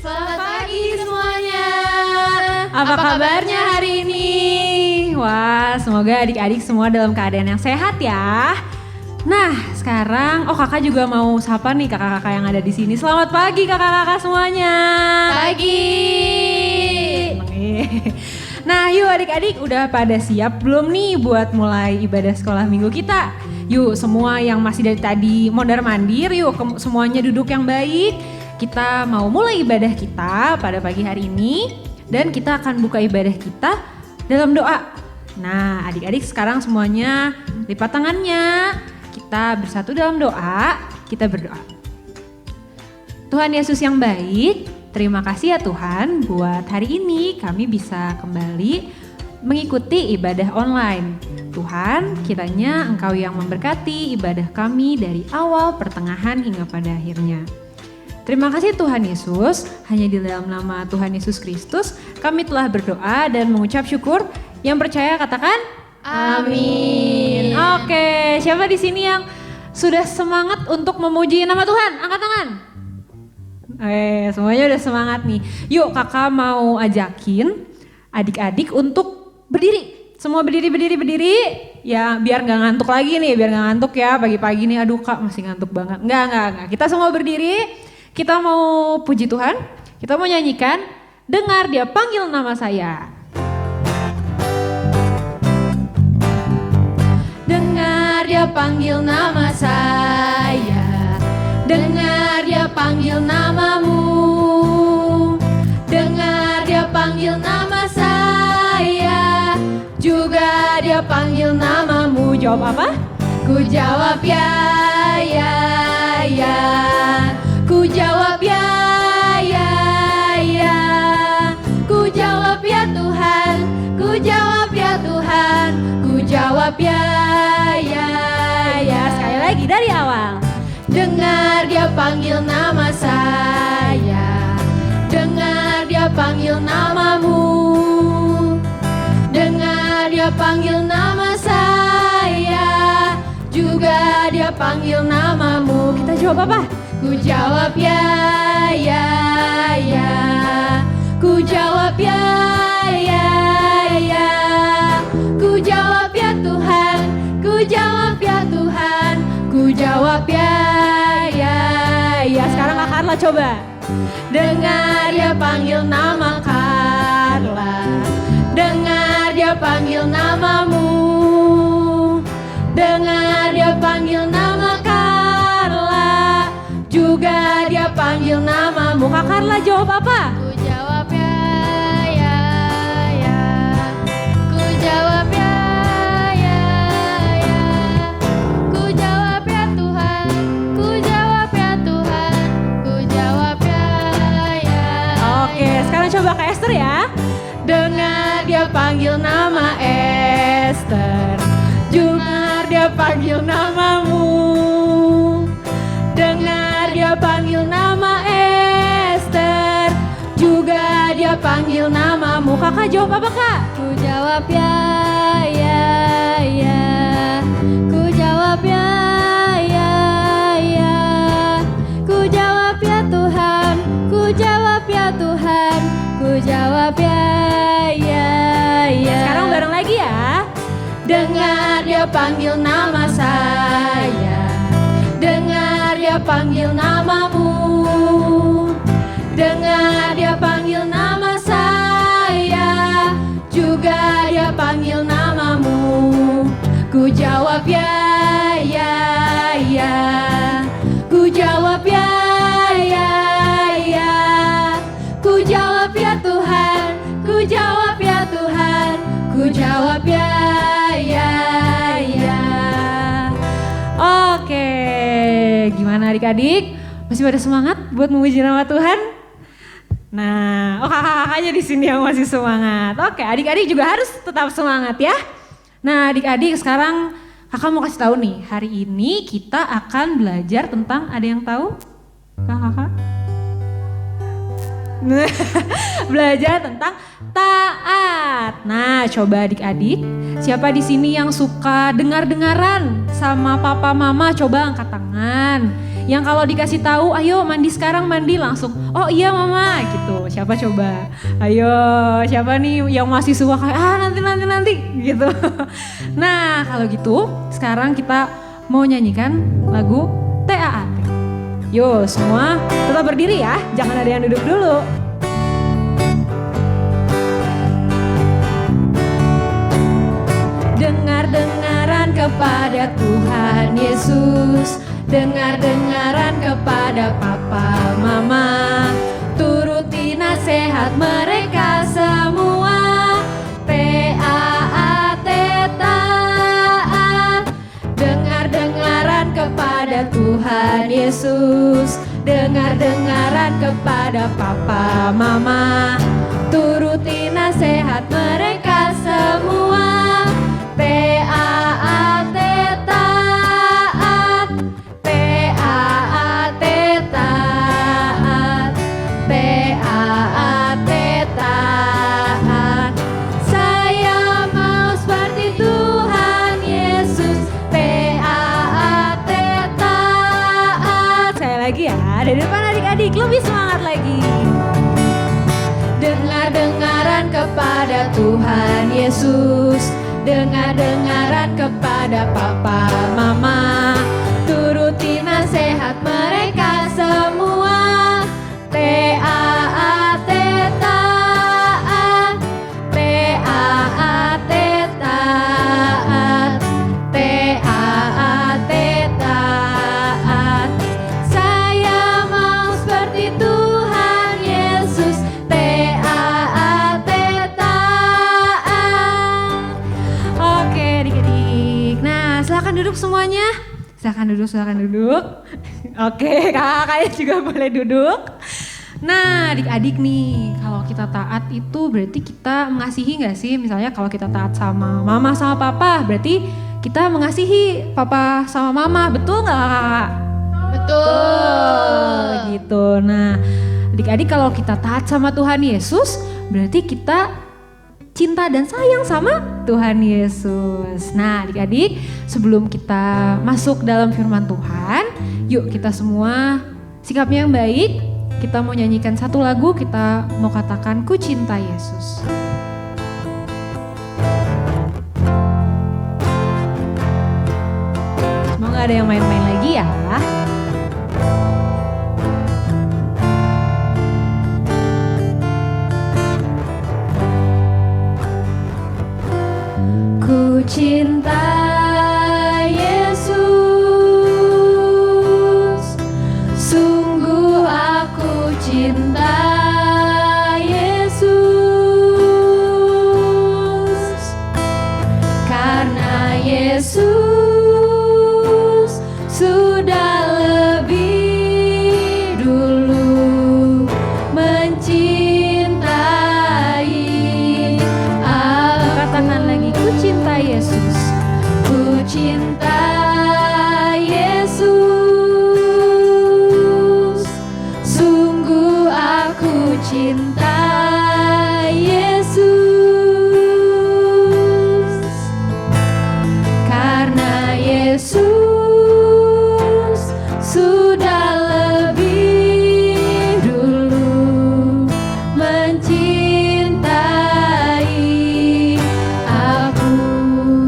Selamat pagi semuanya. Apa kabarnya hari ini? Wah, semoga adik-adik semua dalam keadaan yang sehat ya. Nah, sekarang kakak juga mau sapa nih kakak-kakak yang ada di sini. Selamat pagi kakak-kakak semuanya. Pagi. Nah, yuk adik-adik udah pada siap belum nih buat mulai ibadah sekolah minggu kita? Yuk semua yang masih dari tadi mondar-mandir, yuk semuanya duduk yang baik. Kita mau mulai ibadah kita pada pagi hari ini dan kita akan buka ibadah kita dalam doa. Nah, adik-adik sekarang semuanya lipat tangannya. Kita bersatu dalam doa, kita berdoa. Tuhan Yesus yang baik, terima kasih ya Tuhan buat hari ini kami bisa kembali mengikuti ibadah online. Tuhan, kiranya Engkau yang memberkati ibadah kami dari awal, pertengahan hingga pada akhirnya. Terima kasih Tuhan Yesus, hanya di dalam nama Tuhan Yesus Kristus kami telah berdoa dan mengucap syukur. Yang percaya katakan Amin. Oke, siapa di sini yang sudah semangat untuk memuji nama Tuhan? Angkat tangan. Semuanya udah semangat nih. Yuk kakak mau ajakin adik-adik untuk berdiri. Semua berdiri. Ya biar gak ngantuk lagi nih, biar gak ngantuk ya pagi-pagi nih. Aduh kak masih ngantuk banget. Enggak. Kita semua berdiri. Kita mau puji Tuhan, kita mau nyanyikan, dengar Dia panggil nama saya. Dengar Dia panggil nama saya, dengar Dia panggil namamu, dengar Dia panggil nama saya, juga Dia panggil namamu. Jawab apa? Ku jawab ya. Ku jawab ya. Ku jawab ya Tuhan, ku jawab ya Tuhan, ku jawab ya. Sekali lagi dari awal. Dengar Dia panggil nama saya, dengar Dia panggil namamu, dengar Dia panggil nama saya, juga Dia panggil namamu. Kita jawab apa? Ku jawab ya. Ku jawab ya. Ku jawab ya Tuhan, ku jawab ya Tuhan, ku jawab ya. Sekarang Kak Carla coba. Dengar Dia panggil nama Carla, dengar Dia panggil namamu, dengar Dia panggil nama Carla, juga Dia panggil namamu. Kak Carla jawab apa? Ku jawab ya. Ku jawab ya. Ku jawab ya Tuhan, ku jawab ya Tuhan, ku jawab ya. Oke, sekarang coba Kak Esther ya. Dengar Dia panggil nama Esther, dengar Dia panggil namamu, dengar Dia panggil nama Esther, juga Dia panggil namamu. Kakak jawab apa Kak? Ku jawab ya. Ku jawab ya. Ku jawab ya Tuhan, ku jawab ya Tuhan, ku jawab ya. Sekarang bareng lagi ya. Dengar Dia panggil nama saya, dengar Dia panggil namamu, dengar Dia panggil nama saya, juga Dia panggil namamu. Ku jawab ya. Ku jawab ya. Ku jawab ya Tuhan, ku jawab ya Tuhan, ku jawab ya. Oke, gimana adik-adik? Masih pada semangat buat memuji nama Tuhan? Nah, kakak-kakaknya di sini yang masih semangat. Oke, adik-adik juga harus tetap semangat ya. Nah, adik-adik sekarang kakak mau kasih tahu nih, hari ini kita akan belajar tentang, ada yang tahu? Kakak? Belajar tentang taat. Nah, coba adik-adik, siapa di sini yang suka dengar-dengaran sama papa mama? Coba angkat tangan. Yang kalau dikasih tahu, ayo mandi sekarang, mandi langsung. Oh iya mama gitu. Siapa coba? Ayo siapa nih yang masih suka kayak nanti gitu. Nah kalau gitu sekarang kita mau nyanyikan lagu TAAT. Yo semua tetap berdiri ya, jangan ada yang duduk dulu. Dengar-dengaran kepada Tuhan Yesus, dengar-dengaran kepada papa mama, turuti nasihat mereka semua. TAAT taat, dengar-dengaran kepada Tuhan Yesus, dengar-dengaran kepada papa mama, turuti nasihat mereka semua. TAAT taat, TAAT taat, TAAT taat. Saya mau seperti Tuhan Yesus. TAAT taat. Saya lagi ya, dari depan adik-adik lebih semangat lagi. Dengar-dengaran kepada Tuhan Yesus, dengar-dengaran kepada papa mama, turuti nasihat mereka semua. TAAT taat, TAAT taat, TAAT taat. Saya mau seperti Tuhan Yesus. TAAT taat. Oke adik-adik. Nah silakan duduk semuanya. Silakan duduk. Oke kakak-kakaknya juga boleh duduk. Nah adik-adik nih, kalau kita taat itu berarti kita mengasihi gak sih? Misalnya kalau kita taat sama mama sama papa, berarti kita mengasihi papa sama mama, betul gak kakak? Betul. Gitu. Nah adik-adik kalau kita taat sama Tuhan Yesus, berarti kita cinta dan sayang sama Tuhan Yesus. Nah adik-adik sebelum kita masuk dalam firman Tuhan, yuk kita semua sikapnya yang baik. Kita mau nyanyikan satu lagu, kita mau katakan ku cinta Yesus. Semoga ada yang main-main lagi ya. Ku cinta Yesus, sungguh aku cinta Yesus, karena Yesus sudah lebih dulu mencintai aku. Katakan lagi, ku cinta Yesus, ku cinta Yesus, sungguh aku cinta Yesus, karena Yesus sudah lebih dulu mencintai aku.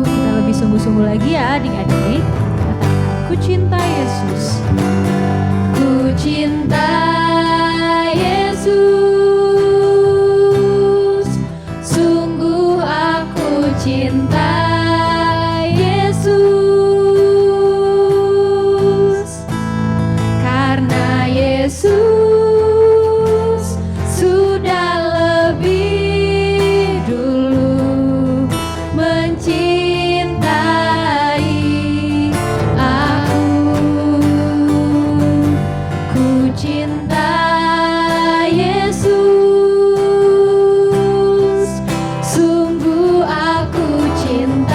Kita lebih sungguh-sungguh lagi ya adik-adik. Katakan, ku cinta Yesus, ku cinta Yesus, sungguh aku cinta Yesus, karena Yesus sudah lebih dulu mencintai aku. Ku cinta Yesus, sungguh aku cinta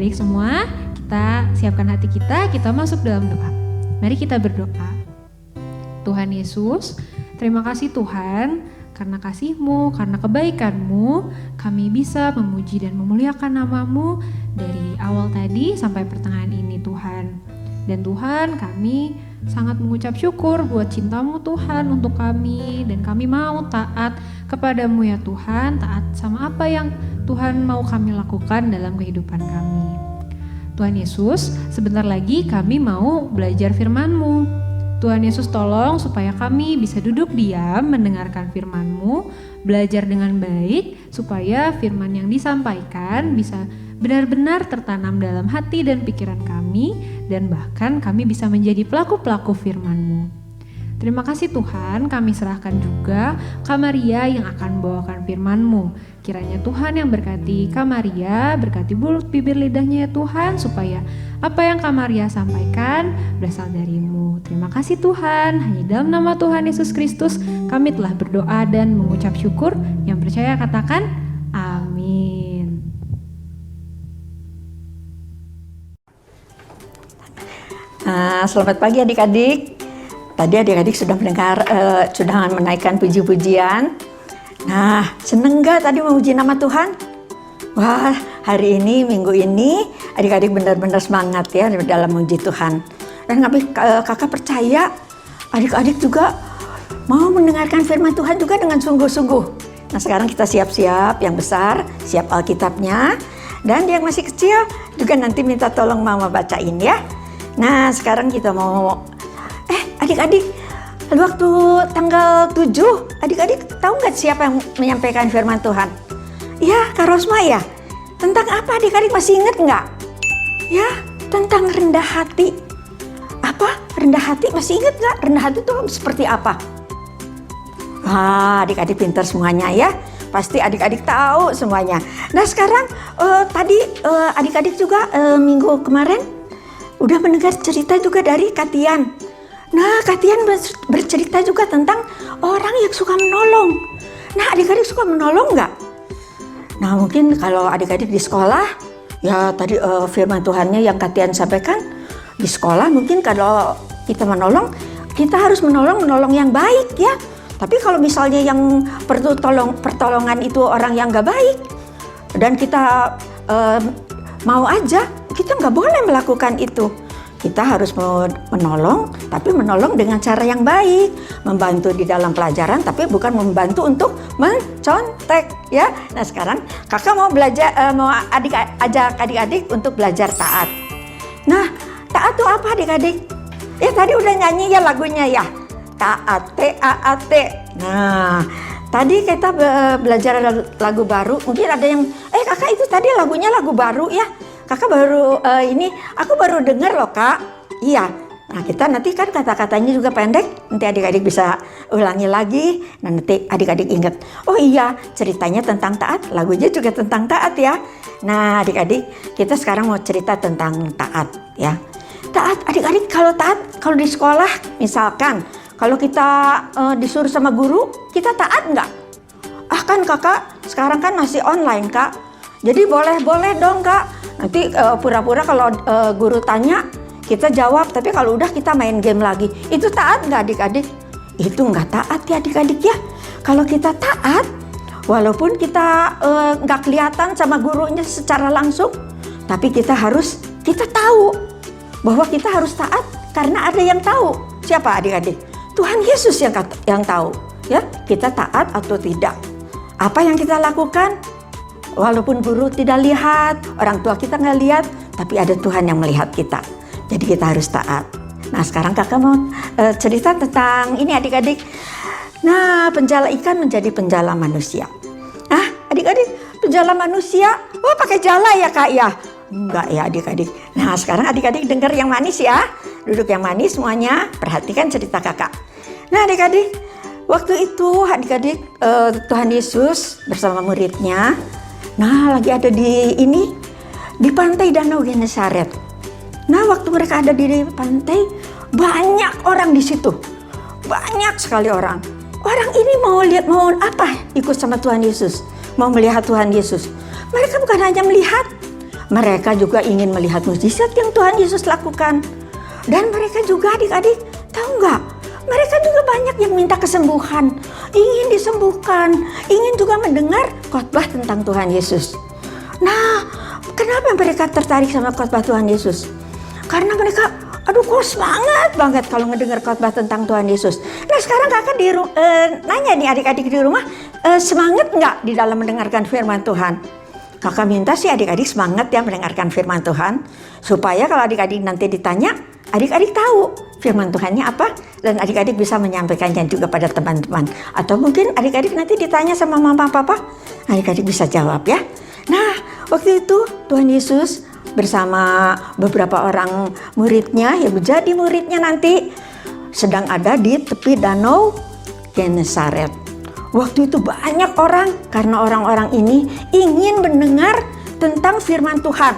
adik-adik semua, kita siapkan hati kita masuk dalam doa. Mari kita berdoa. Tuhan Yesus, terima kasih Tuhan, karena kasih-Mu, karena kebaikan-Mu, kami bisa memuji dan memuliakan nama-Mu dari awal tadi sampai pertengahan ini Tuhan. Dan Tuhan, kami sangat mengucap syukur buat cinta-Mu Tuhan untuk kami, dan kami mau taat kepada-Mu ya Tuhan, taat sama apa yang Tuhan mau kami lakukan dalam kehidupan kami. Tuhan Yesus, sebentar lagi kami mau belajar firman-Mu. Tuhan Yesus tolong supaya kami bisa duduk diam mendengarkan firman-Mu, belajar dengan baik supaya firman yang disampaikan bisa benar-benar tertanam dalam hati dan pikiran kami, dan bahkan kami bisa menjadi pelaku-pelaku firman-Mu. Terima kasih Tuhan, kami serahkan juga Kak Maria yang akan membawakan firman-Mu. Kiranya Tuhan yang berkati Kak Maria, berkati mulut bibir lidahnya ya Tuhan, supaya apa yang Kak Maria sampaikan berasal dari-Mu. Terima kasih Tuhan, hanya dalam nama Tuhan Yesus Kristus kami telah berdoa dan mengucap syukur. Yang percaya katakan amin. Selamat pagi adik-adik. Tadi adik-adik sudah mendengar, sudah menaikkan puji-pujian. Nah, seneng gak tadi memuji nama Tuhan? Wah, hari ini, minggu ini, adik-adik benar-benar semangat ya dalam memuji Tuhan. Dan kakak percaya, adik-adik juga mau mendengarkan firman Tuhan juga dengan sungguh-sungguh. Nah, sekarang kita siap-siap, yang besar, siap Alkitabnya. Dan yang masih kecil juga nanti minta tolong mama bacain ya. Nah, sekarang kita mau adik-adik, waktu tanggal 7, adik-adik tahu nggak siapa yang menyampaikan firman Tuhan? Ya, Kak Rosma ya. Tentang apa adik-adik masih ingat nggak? Ya, tentang rendah hati. Apa? Rendah hati masih ingat nggak? Rendah hati itu seperti apa? Adik-adik pintar semuanya ya. Pasti adik-adik tahu semuanya. Nah sekarang tadi adik-adik juga minggu kemarin udah mendengar cerita juga dari Katian. Nah, Katian bercerita juga tentang orang yang suka menolong. Nah, adik-adik suka menolong nggak? Nah, mungkin kalau adik-adik di sekolah, ya tadi firman Tuhannya yang Katian sampaikan, di sekolah mungkin kalau kita menolong, kita harus menolong yang baik ya. Tapi kalau misalnya yang perlu pertolongan itu orang yang nggak baik, dan kita mau aja, kita nggak boleh melakukan itu. Kita harus menolong, tapi menolong dengan cara yang baik, membantu di dalam pelajaran, tapi bukan membantu untuk mencontek, ya. Nah sekarang kakak mau belajar, mau ajak adik-adik untuk belajar taat. Nah taat itu apa adik-adik? Ya tadi udah nyanyi ya lagunya ya, taat, T-A-A-T. Nah tadi kita belajar lagu baru, mungkin ada yang, kakak itu tadi lagunya lagu baru ya. Kakak baru aku baru dengar loh kak. Iya. Nah kita nanti kan kata-katanya juga pendek. Nanti adik-adik bisa ulangi lagi. Nah nanti adik-adik ingat. Oh iya ceritanya tentang taat. Lagunya juga tentang taat ya. Nah adik-adik kita sekarang mau cerita tentang taat ya. Taat adik-adik kalau taat. Kalau di sekolah misalkan. Kalau kita disuruh sama guru. Kita taat nggak? Kan kakak sekarang kan masih online kak. Jadi boleh dong kak. Nanti pura-pura kalau guru tanya kita jawab, tapi kalau udah kita main game lagi. Itu taat nggak adik-adik? Itu nggak taat ya adik-adik ya. Kalau kita taat, walaupun kita nggak kelihatan sama gurunya secara langsung, tapi kita tahu bahwa kita harus taat karena ada yang tahu. Siapa adik-adik? Tuhan Yesus yang tahu ya kita taat atau tidak. Apa yang kita lakukan? Walaupun guru tidak lihat, orang tua kita nggak lihat, tapi ada Tuhan yang melihat kita. Jadi kita harus taat. Nah sekarang kakak mau cerita tentang ini adik-adik. Nah penjala ikan menjadi penjala manusia. Nah adik-adik penjala manusia, pakai jala ya kak ya? Enggak ya adik-adik. Nah sekarang adik-adik dengar yang manis ya. Duduk yang manis semuanya, perhatikan cerita kakak. Nah adik-adik, waktu itu adik-adik Tuhan Yesus bersama muridnya. Nah, lagi ada di pantai Danau Genesaret. Nah, waktu mereka ada di pantai, banyak orang di situ. Banyak sekali orang. Orang ini mau apa? Ikut sama Tuhan Yesus. Mau melihat Tuhan Yesus. Mereka bukan hanya melihat, mereka juga ingin melihat mukjizat yang Tuhan Yesus lakukan. Dan mereka juga adik-adik, tahu nggak? Mereka juga banyak yang minta kesembuhan, ingin disembuhkan, ingin juga mendengar khotbah tentang Tuhan Yesus. Nah, kenapa mereka tertarik sama khotbah Tuhan Yesus? Karena mereka, aduh kok semangat banget kalau ngedengar khotbah tentang Tuhan Yesus. Nah sekarang kakak nanya nih adik-adik di rumah, semangat nggak di dalam mendengarkan firman Tuhan? Kakak minta sih adik-adik semangat ya mendengarkan firman Tuhan, supaya kalau adik-adik nanti ditanya, adik-adik tahu firman Tuhannya apa, dan adik-adik bisa menyampaikannya juga pada teman-teman. Atau mungkin adik-adik nanti ditanya sama mama papa, adik-adik bisa jawab ya. Nah, waktu itu Tuhan Yesus bersama beberapa orang muridnya yang menjadi muridnya nanti sedang ada di tepi danau Genesaret. Waktu itu banyak orang, karena orang-orang ini ingin mendengar tentang firman Tuhan.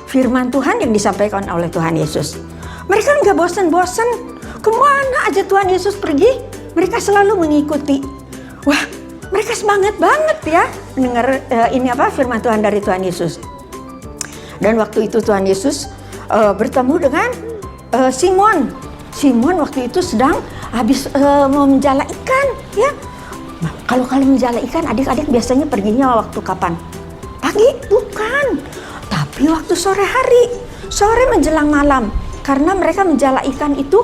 Firman Tuhan yang disampaikan oleh Tuhan Yesus. Mereka nggak bosan-bosan, kemana aja Tuhan Yesus pergi, mereka selalu mengikuti. Wah, mereka semangat banget ya mendengar firman Tuhan dari Tuhan Yesus. Dan waktu itu Tuhan Yesus bertemu dengan Simon. Simon waktu itu sedang habis mau menjala ikan ya. Nah, kalau menjala ikan adik-adik biasanya perginya waktu kapan? Pagi? Bukan. Tapi waktu sore hari, sore menjelang malam. Karena mereka menjala ikan itu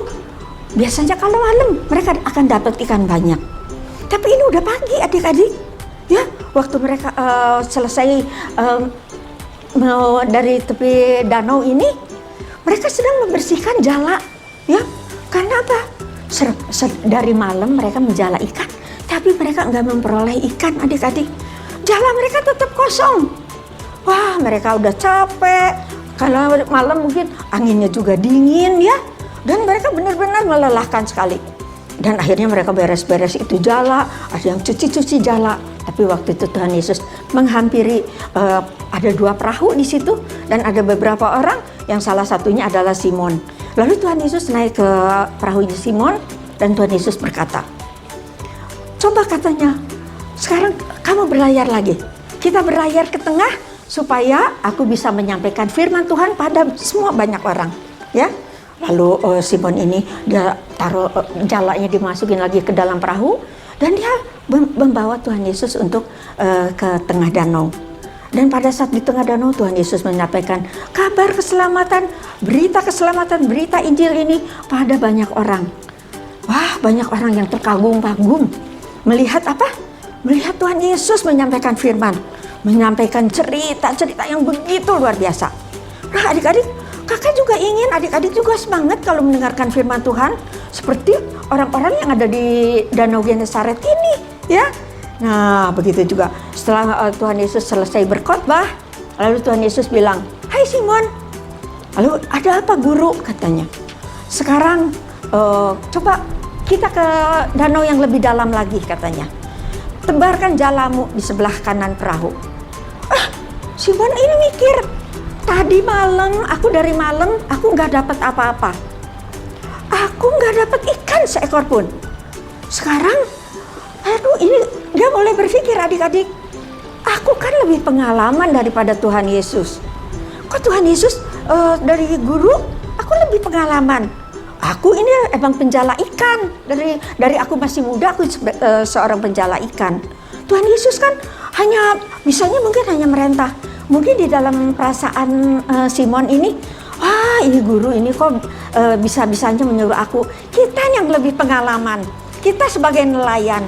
biasanya kalau malam mereka akan dapat ikan banyak. Tapi ini udah pagi adik-adik. Ya, waktu mereka selesai dari tepi danau ini, mereka sedang membersihkan jala. Ya, karena apa? Dari malam mereka menjala ikan, tapi mereka nggak memperoleh ikan adik-adik. Jala mereka tetap kosong. Wah, mereka udah capek. Karena malam mungkin anginnya juga dingin ya. Dan mereka benar-benar melelahkan sekali. Dan akhirnya mereka beres-beres itu jala. Ada yang cuci-cuci jala. Tapi waktu itu Tuhan Yesus menghampiri, ada 2 perahu di situ. Dan ada beberapa orang yang salah satunya adalah Simon. Lalu Tuhan Yesus naik ke perahunya Simon. Dan Tuhan Yesus berkata, coba katanya, sekarang kamu berlayar lagi. Kita berlayar ke tengah supaya aku bisa menyampaikan firman Tuhan pada semua banyak orang. Ya, lalu Simon ini dia taruh jalanya, dimasukin lagi ke dalam perahu dan dia membawa Tuhan Yesus untuk ke tengah danau. Dan pada saat di tengah danau Tuhan Yesus menyampaikan kabar keselamatan, berita Injil ini pada banyak orang. Wah, banyak orang yang terkagum-kagum melihat apa? Melihat Tuhan Yesus menyampaikan firman, menyampaikan cerita-cerita yang begitu luar biasa. Nah adik-adik, kakak juga ingin adik-adik juga semangat kalau mendengarkan firman Tuhan seperti orang-orang yang ada di Danau Genesaret ini ya. Nah begitu juga setelah Tuhan Yesus selesai berkhotbah, lalu Tuhan Yesus bilang, hai Simon, lalu ada apa guru katanya. Sekarang coba kita ke danau yang lebih dalam lagi katanya. Tebarkan jalamu di sebelah kanan perahu. Simon ini mikir, tadi malam, dari malam aku nggak dapat apa-apa. Aku nggak dapat ikan seekor pun. Sekarang, ini dia mulai berpikir adik-adik, aku kan lebih pengalaman daripada Tuhan Yesus. Kok Tuhan Yesus dari guru, aku lebih pengalaman. Aku ini emang penjala ikan. Dari aku masih muda, aku seorang penjala ikan. Tuhan Yesus kan bisanya mungkin hanya merentah. Mungkin di dalam perasaan Simon ini, ini guru ini kok bisa-bisanya menyuruh aku. Kita yang lebih pengalaman, kita sebagai nelayan.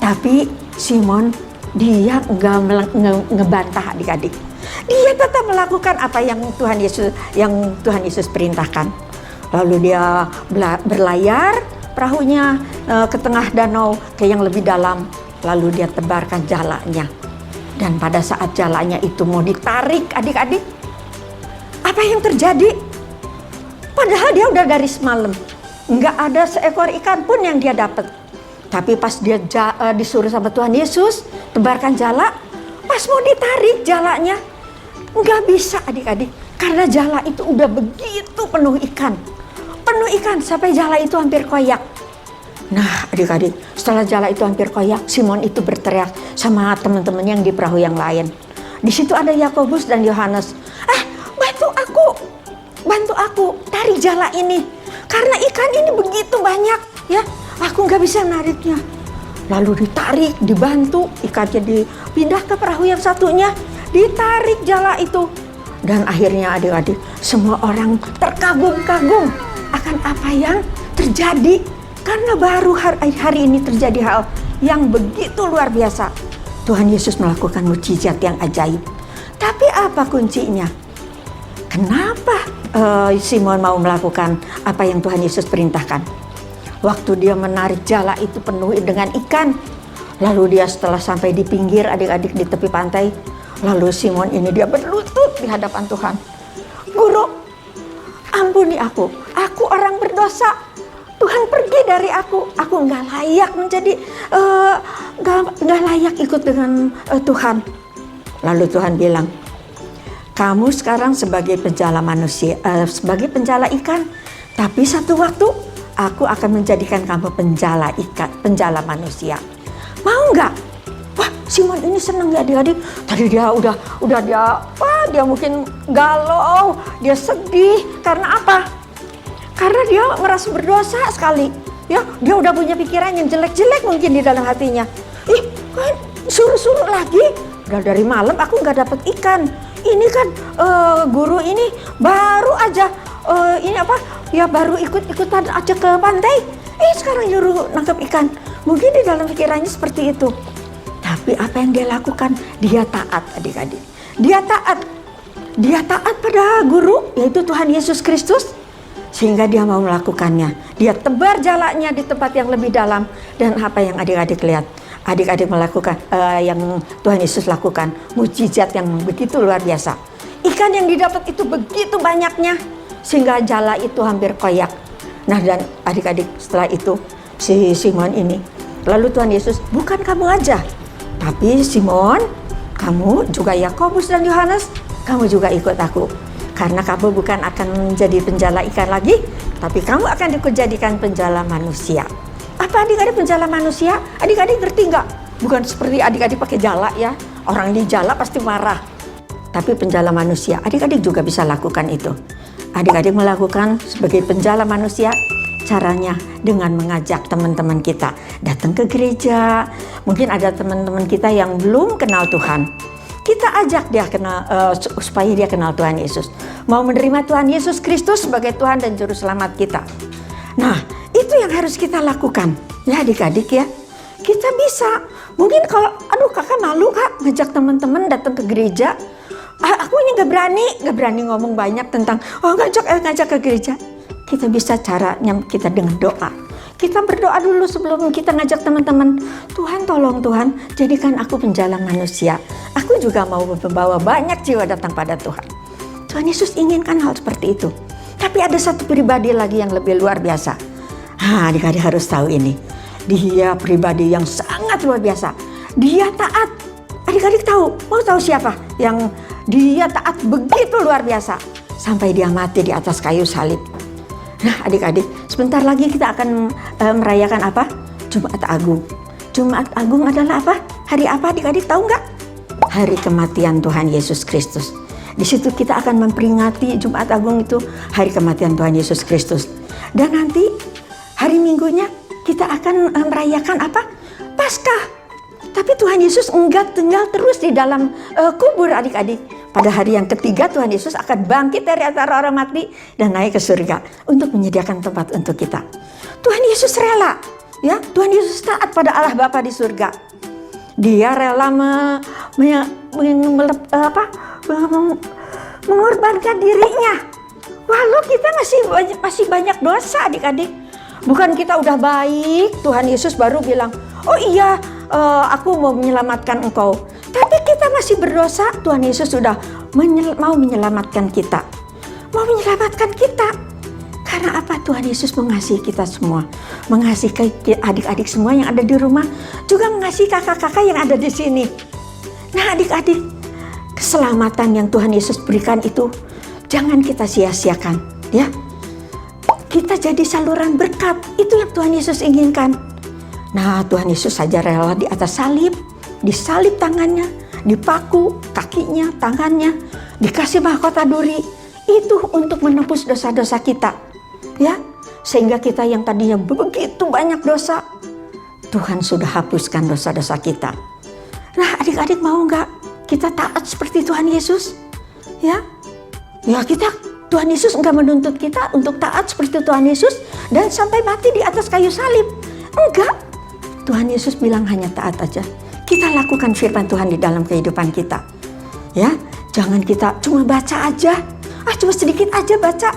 Tapi Simon dia nggak ngebantah adik-adik. Dia tetap melakukan apa yang Tuhan Yesus perintahkan. Lalu dia berlayar perahunya ke tengah danau ke yang lebih dalam. Lalu dia tebarkan jalanya. Dan pada saat jalanya itu mau ditarik adik-adik, apa yang terjadi? Padahal dia udah dari semalam, nggak ada seekor ikan pun yang dia dapat. Tapi pas dia disuruh sama Tuhan Yesus tebarkan jala, pas mau ditarik jalanya, nggak bisa adik-adik. Karena jala itu udah begitu penuh ikan sampai jala itu hampir koyak. Nah adik-adik, setelah jala itu hampir koyak, Simon itu berteriak sama teman-teman yang di perahu yang lain. Di situ ada Yakobus dan Yohanes. Bantu aku tarik jala ini. Karena ikan ini begitu banyak, ya. Aku nggak bisa nariknya. Lalu ditarik, dibantu, ikannya dipindah ke perahu yang satunya, ditarik jala itu. Dan akhirnya adik-adik, semua orang terkagum-kagum akan apa yang terjadi. Karena baru hari ini terjadi hal yang begitu luar biasa. Tuhan Yesus melakukan mukjizat yang ajaib. Tapi apa kuncinya? Kenapa Simon mau melakukan apa yang Tuhan Yesus perintahkan? Waktu dia menarik jala itu penuh dengan ikan. Lalu dia setelah sampai di pinggir adik-adik di tepi pantai. Lalu Simon ini dia berlutut di hadapan Tuhan. Guru, ampuni aku. Aku orang berdosa. Tuhan pergi dari aku. Aku nggak layak menjadi, nggak layak ikut dengan Tuhan. Lalu Tuhan bilang, kamu sekarang sebagai penjala manusia, sebagai penjala ikan. Tapi satu waktu aku akan menjadikan kamu penjala ikan, penjala manusia. Mau nggak? Wah, Simon ini senang ya adik-adik. Tadi dia dia mungkin galau, dia sedih. Karena apa? Karena dia merasa berdosa sekali. Ya, dia udah punya pikiran yang jelek-jelek mungkin di dalam hatinya. Kan suruh-suruh lagi. Udah dari malam aku nggak dapat ikan. Ini kan guru ini baru aja baru ikut-ikutan aja ke pantai. Sekarang nyuruh nangkap ikan. Mungkin di dalam pikirannya seperti itu. Tapi apa yang dia lakukan? Dia taat adik-adik. Dia taat pada guru, yaitu Tuhan Yesus Kristus. Sehingga dia mau melakukannya. Dia tebar jalanya di tempat yang lebih dalam. Dan apa yang adik-adik lihat? Adik-adik melakukan yang Tuhan Yesus lakukan, mukjizat yang begitu luar biasa. Ikan yang didapat itu begitu banyaknya sehingga jala itu hampir koyak. Nah, dan adik-adik setelah itu si Simon ini, lalu Tuhan Yesus, bukan kamu aja, tapi Simon, kamu juga Yakobus dan Yohanes, kamu juga ikut aku. Karena kamu bukan akan menjadi penjala ikan lagi, tapi kamu akan dijadikan penjala manusia. Apa adik-adik penjala manusia? Adik-adik ngerti nggak? Bukan seperti adik-adik pakai jala ya. Orang di jala pasti marah. Tapi penjala manusia, adik-adik juga bisa lakukan itu. Adik-adik melakukan sebagai penjala manusia, caranya dengan mengajak teman-teman kita datang ke gereja. Mungkin ada teman-teman kita yang belum kenal Tuhan. Kita ajak dia kenal, supaya dia kenal Tuhan Yesus. Mau menerima Tuhan Yesus Kristus sebagai Tuhan dan Juru Selamat kita. Nah, itu yang harus kita lakukan. Ya adik-adik ya. Kita bisa. Mungkin kalau, kakak malu kak ngajak teman-teman datang ke gereja. Aku ini gak berani ngomong banyak tentang, ngajak ke gereja. Kita bisa caranya kita dengan doa. Kita berdoa dulu sebelum kita ngajak teman-teman. Tuhan tolong Tuhan, jadikan aku penjala manusia. Aku juga mau membawa banyak jiwa datang pada Tuhan. Tuhan Yesus inginkan hal seperti itu. Tapi ada satu pribadi lagi yang lebih luar biasa. Adik-adik harus tahu ini. Dia pribadi yang sangat luar biasa. Dia taat. Adik-adik tahu, mau tahu siapa? Yang dia taat begitu luar biasa. Sampai dia mati di atas kayu salib. Nah adik-adik, sebentar lagi kita akan merayakan apa? Jumat Agung. Jumat Agung adalah apa? Hari apa adik-adik tahu nggak? Hari kematian Tuhan Yesus Kristus. Di situ kita akan memperingati Jumat Agung itu hari kematian Tuhan Yesus Kristus. Dan nanti hari Minggunya kita akan merayakan apa? Paskah. Tapi Tuhan Yesus enggak tinggal terus di dalam kubur adik-adik. Pada hari yang ketiga Tuhan Yesus akan bangkit dari antara orang mati dan naik ke surga untuk menyediakan tempat untuk kita. Tuhan Yesus rela, ya. Tuhan Yesus taat pada Allah Bapa di surga. Dia rela mengorbankan dirinya. Walau kita masih banyak dosa adik-adik. Bukan kita udah baik, Tuhan Yesus baru bilang, oh iya aku mau menyelamatkan engkau. Tapi kita masih berdosa, Tuhan Yesus sudah mau menyelamatkan kita. Mau menyelamatkan kita. Karena apa? Tuhan Yesus mengasihi kita semua. Mengasihi adik-adik semua yang ada di rumah. Juga mengasihi kakak-kakak yang ada di sini. Nah adik-adik, keselamatan yang Tuhan Yesus berikan itu jangan kita sia-siakan. Ya, kita jadi saluran berkat. Itu yang Tuhan Yesus inginkan. Nah Tuhan Yesus saja rela di atas salib. Disalib tangannya, dipaku kakinya, tangannya, dikasih mahkota duri. Itu untuk menebus dosa-dosa kita, ya. Sehingga kita yang tadinya begitu banyak dosa, Tuhan sudah hapuskan dosa-dosa kita. Nah, adik-adik mau nggak kita taat seperti Tuhan Yesus? Ya, Tuhan Yesus nggak menuntut kita untuk taat seperti Tuhan Yesus dan sampai mati di atas kayu salib. Enggak, Tuhan Yesus bilang hanya taat aja. Kita lakukan firman Tuhan di dalam kehidupan kita. Ya, jangan kita cuma baca aja. Cuma sedikit aja baca.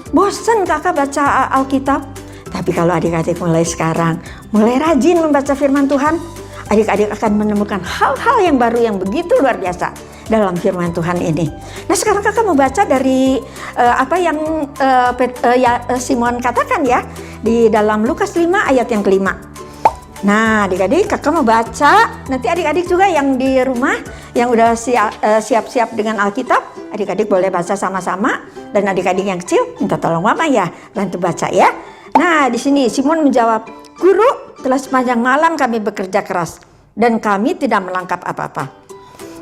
Bosan kakak baca Alkitab. Tapi kalau adik-adik mulai sekarang, mulai rajin membaca firman Tuhan, adik-adik akan menemukan hal-hal yang baru yang begitu luar biasa dalam firman Tuhan ini. Nah, sekarang kakak mau baca dari apa yang Simon katakan ya di dalam Lukas 5 ayat yang kelima. Nah, adik-adik kakak mau baca. Nanti adik-adik juga yang di rumah yang udah siap-siap dengan Alkitab, adik-adik boleh baca sama-sama. Dan adik-adik yang kecil minta tolong mama ya bantu baca ya. Nah, di sini Simon menjawab, "Guru, telah sepanjang malam kami bekerja keras dan kami tidak menangkap apa-apa.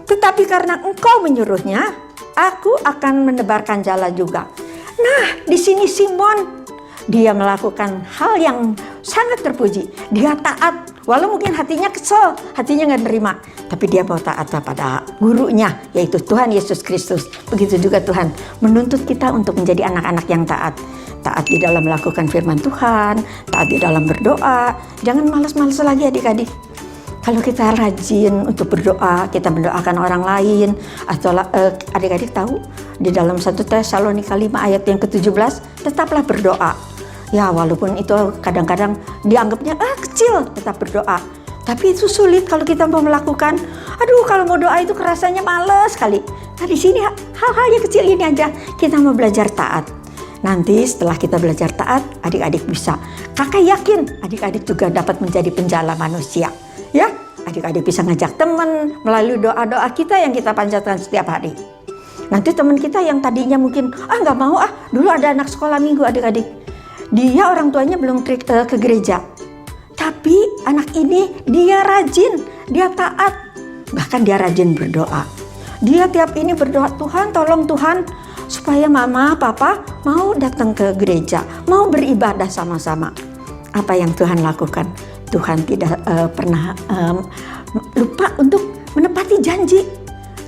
Tetapi karena engkau menyuruhnya, aku akan menebarkan jala juga." Nah, di sini Simon, dia melakukan hal yang sangat terpuji. Dia taat, walau mungkin hatinya kesel, hatinya nggak nerima. Tapi dia mau taat pada gurunya, yaitu Tuhan Yesus Kristus. Begitu juga Tuhan menuntut kita untuk menjadi anak-anak yang taat. Taat di dalam melakukan firman Tuhan, taat di dalam berdoa. Jangan malas-malas lagi adik-adik. Kalau kita rajin untuk berdoa, kita mendoakan orang lain, atau adik-adik tahu di dalam 1 Tesalonika 5 ayat yang ke-17, tetaplah berdoa. Ya, walaupun itu kadang-kadang dianggapnya kecil, tetap berdoa. Tapi itu sulit kalau kita mau melakukan. Aduh, kalau mau doa itu rasanya males sekali. Nah, di sini hal-hal yang kecil ini aja kita mau belajar taat. Nanti setelah kita belajar taat, adik-adik bisa. Kakak yakin adik-adik juga dapat menjadi penjala manusia. Ya, adik-adik bisa ngajak teman melalui doa-doa kita yang kita panjatkan setiap hari. Nanti teman kita yang tadinya mungkin nggak mau dulu ada anak sekolah minggu adik-adik. Dia orang tuanya belum ke gereja. Tapi anak ini dia rajin, dia taat. Bahkan dia rajin berdoa. Dia tiap ini berdoa, "Tuhan, tolong Tuhan supaya mama, papa mau datang ke gereja, mau beribadah sama-sama." Apa yang Tuhan lakukan? Tuhan tidak pernah lupa untuk menepati janji.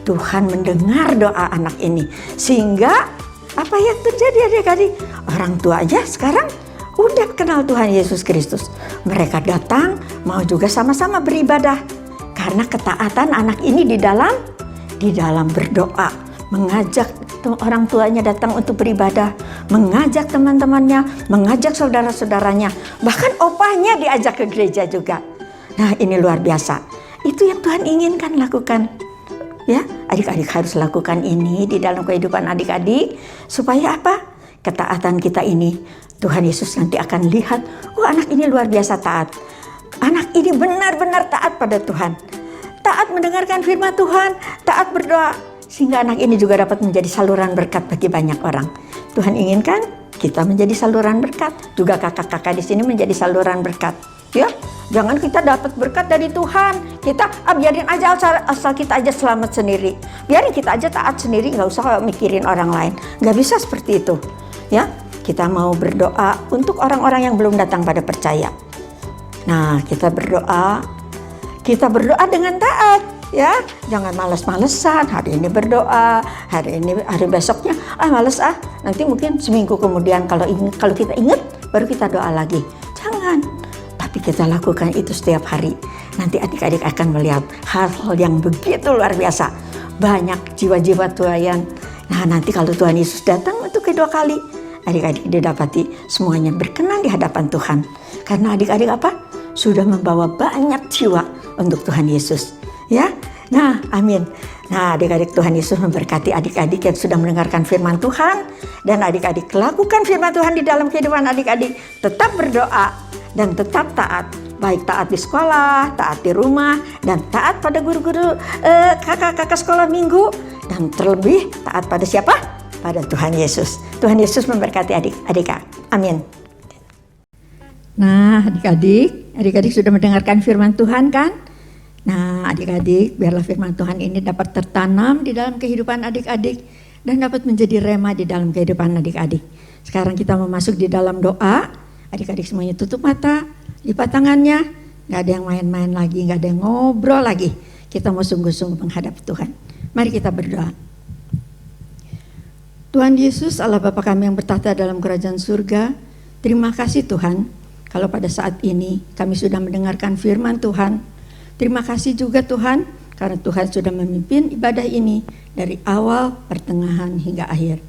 Tuhan mendengar doa anak ini. Sehingga apa yang terjadi adik-adik? Orang tua aja sekarang udah kenal Tuhan Yesus Kristus. Mereka datang mau juga sama-sama beribadah. Karena ketaatan anak ini di dalam berdoa. Mengajak orang tuanya datang untuk beribadah. Mengajak teman-temannya, mengajak saudara-saudaranya. Bahkan opahnya diajak ke gereja juga. Nah, ini luar biasa. Itu yang Tuhan inginkan lakukan. Ya, adik-adik harus lakukan ini di dalam kehidupan adik-adik. Supaya apa? Ketaatan kita ini, Tuhan Yesus nanti akan lihat, anak ini luar biasa taat. Anak ini benar-benar taat pada Tuhan. Taat mendengarkan firman Tuhan, taat berdoa. Sehingga anak ini juga dapat menjadi saluran berkat bagi banyak orang. Tuhan inginkan kita menjadi saluran berkat. Juga kakak-kakak di sini menjadi saluran berkat. Ya, jangan kita dapat berkat dari Tuhan. Kita biarin aja asal kita aja selamat sendiri. Biarin kita aja taat sendiri, nggak usah mikirin orang lain. Nggak bisa seperti itu. Ya, kita mau berdoa untuk orang-orang yang belum datang pada percaya. Nah, kita berdoa dengan taat, ya. Jangan malas-malesan. Hari ini berdoa, hari besoknya males Nanti mungkin seminggu kemudian kalau kita ingat baru kita doa lagi. Jangan. Tapi kita lakukan itu setiap hari. Nanti adik-adik akan melihat hal-hal yang begitu luar biasa. Banyak jiwa-jiwa Tuhan. Nah, nanti kalau Tuhan Yesus datang untuk kedua kali, adik-adik didapati semuanya berkenan di hadapan Tuhan. Karena adik-adik sudah membawa banyak jiwa untuk Tuhan Yesus. Ya, nah amin. Nah, adik-adik, Tuhan Yesus memberkati adik-adik yang sudah mendengarkan firman Tuhan. Dan adik-adik lakukan firman Tuhan di dalam kehidupan adik-adik. Tetap berdoa dan tetap taat. Baik taat di sekolah, taat di rumah, dan taat pada guru-guru kakak-kakak sekolah minggu. Dan terlebih taat pada siapa? Pada Tuhan Yesus. Tuhan Yesus memberkati adik-adik. Amin. Nah, adik-adik sudah mendengarkan firman Tuhan kan? Nah, adik-adik, biarlah firman Tuhan ini dapat tertanam di dalam kehidupan adik-adik dan dapat menjadi rema di dalam kehidupan adik-adik. Sekarang kita mau masuk di dalam doa. Adik-adik semuanya tutup mata, lipat tangannya. Gak ada yang main-main lagi, gak ada yang ngobrol lagi. Kita mau sungguh-sungguh menghadap Tuhan. Mari kita berdoa. Tuhan Yesus, Allah Bapa kami yang bertahta dalam kerajaan surga, terima kasih Tuhan, kalau pada saat ini kami sudah mendengarkan firman Tuhan. Terima kasih juga Tuhan, karena Tuhan sudah memimpin ibadah ini dari awal, pertengahan, hingga akhir.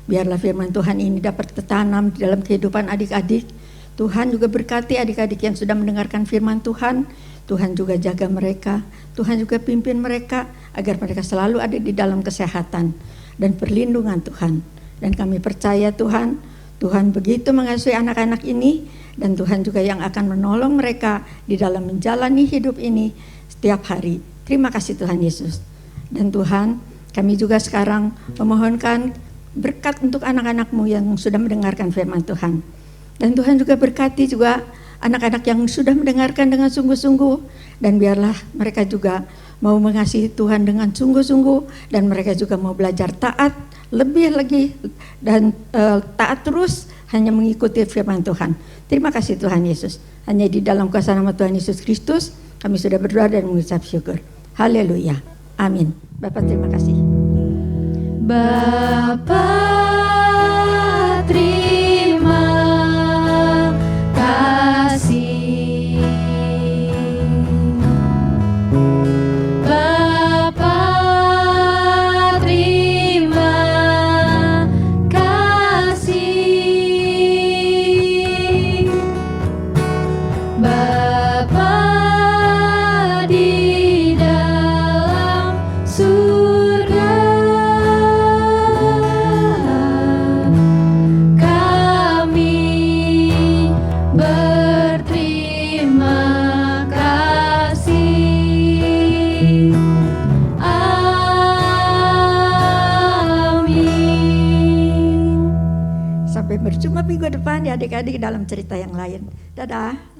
Biarlah firman Tuhan ini dapat tertanam di dalam kehidupan adik-adik. Tuhan juga berkati adik-adik yang sudah mendengarkan firman Tuhan. Tuhan juga jaga mereka. Tuhan juga pimpin mereka agar mereka selalu ada di dalam kesehatan dan perlindungan Tuhan. Dan kami percaya Tuhan, Tuhan begitu mengasihi anak-anak ini, dan Tuhan juga yang akan menolong mereka di dalam menjalani hidup ini setiap hari. Terima kasih Tuhan Yesus. Dan Tuhan, kami juga sekarang memohonkan berkat untuk anak-anak-Mu yang sudah mendengarkan firman Tuhan. Dan Tuhan juga berkati juga anak-anak yang sudah mendengarkan dengan sungguh-sungguh. Dan biarlah mereka juga mau mengasihi Tuhan dengan sungguh-sungguh. Dan mereka juga mau belajar taat lebih lagi. Dan taat terus hanya mengikuti firman Tuhan. Terima kasih Tuhan Yesus. Hanya di dalam kuasa nama Tuhan Yesus Kristus kami sudah berdoa dan mengucap syukur. Haleluya. Amin. Bapak terima kasih. Bapa, terima kasih. Bapa, terima kasih. Bapa di dalam surga, berterima kasih. Amin. Sampai berjumpa minggu depan ya adik-adik dalam cerita yang lain. Dadah.